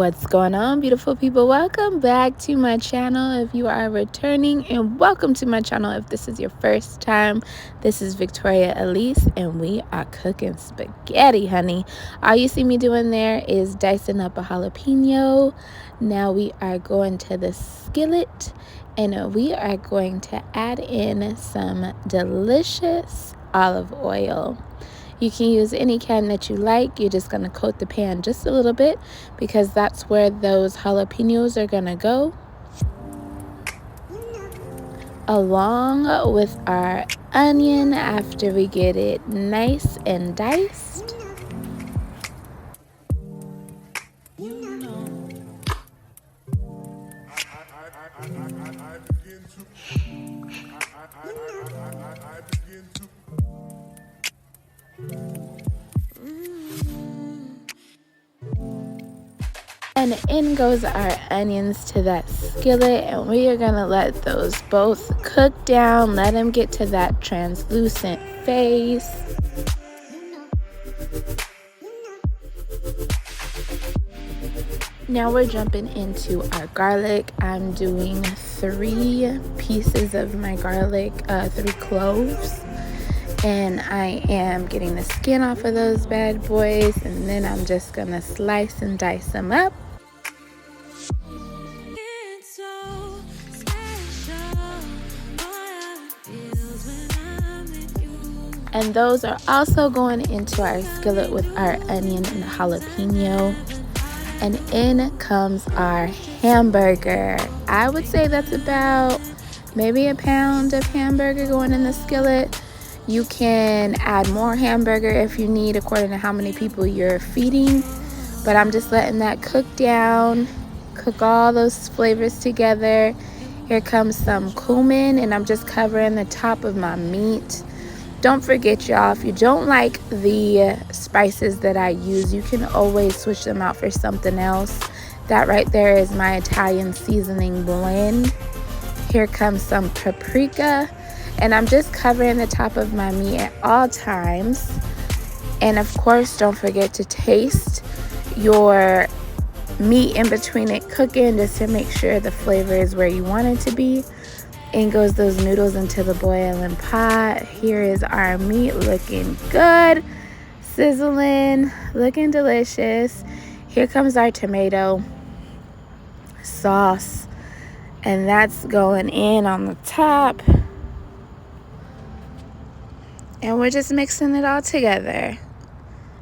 What's going on, beautiful people? Welcome back to my channel if you are returning, and welcome to my channel if this is your first time. This is Victoria Elise, and we are cooking spaghetti, honey. All you see me doing there is dicing up a jalapeno. Now we are going to the skillet, and we are going to add in some delicious olive oil. You can use any kind that you like. You're just going to coat the pan just a little bit because that's where those jalapenos are going to go, along with our onion after we get it nice and diced. And in goes our onions to that skillet, and we are going to let those both cook down, let them get to that translucent phase. Now we're jumping into our garlic. I'm doing 3 pieces of my garlic, 3 cloves. And I am getting the skin off of those bad boys, and then I'm just gonna slice and dice them up. And those are also going into our skillet with our onion and jalapeno. And in comes our hamburger. I would say that's about maybe a pound of hamburger going in the skillet. You can add more hamburger if you need, according to how many people you're feeding. But I'm just letting that cook down, cook all those flavors together. Here comes some cumin, and I'm just covering the top of my meat. Don't forget, y'all, if you don't like the spices that I use, you can always switch them out for something else. That right there is my Italian seasoning blend. Here comes some paprika. And I'm just covering the top of my meat at all times. And of course, don't forget to taste your meat in between it cooking, just to make sure the flavor is where you want it to be. In goes those noodles into the boiling pot. Here is our meat looking good, sizzling, looking delicious. Here comes our tomato sauce, and that's going in on the top. And we're just mixing it all together.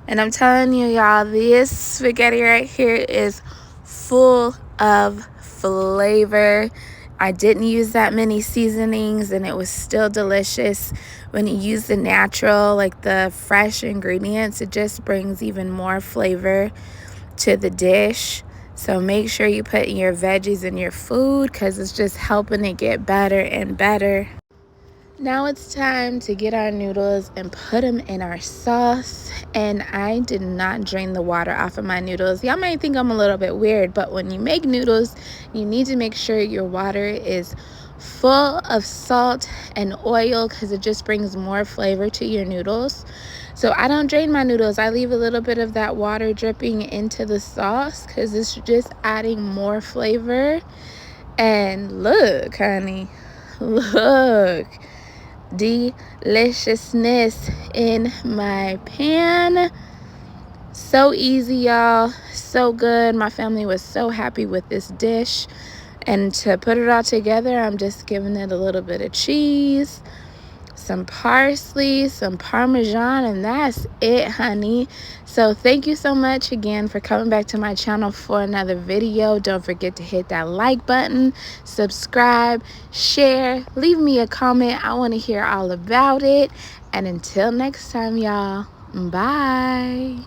And I'm telling you, y'all, this spaghetti right here is full of flavor. I didn't use that many seasonings, and it was still delicious. When you use the natural, like the fresh ingredients, it just brings even more flavor to the dish. So make sure you put your veggies in your food, because it's just helping it get better and better. Now it's time to get our noodles and put them in our sauce. And I did not drain the water off of my noodles. Y'all might think I'm a little bit weird, but when you make noodles, you need to make sure your water is full of salt and oil, because it just brings more flavor to your noodles. So I don't drain my noodles. I leave a little bit of that water dripping into the sauce, because it's just adding more flavor. And look, honey, look. Deliciousness in my pan. So easy, y'all. So good. My family was so happy with this dish. And to put it all together, I'm just giving it a little bit of cheese, some parsley, some Parmesan, and that's it, honey. So thank you so much again for coming back to my channel for another video. Don't forget to hit that like button, subscribe, share, leave me a comment. I want to hear all about it. And until next time, y'all, bye.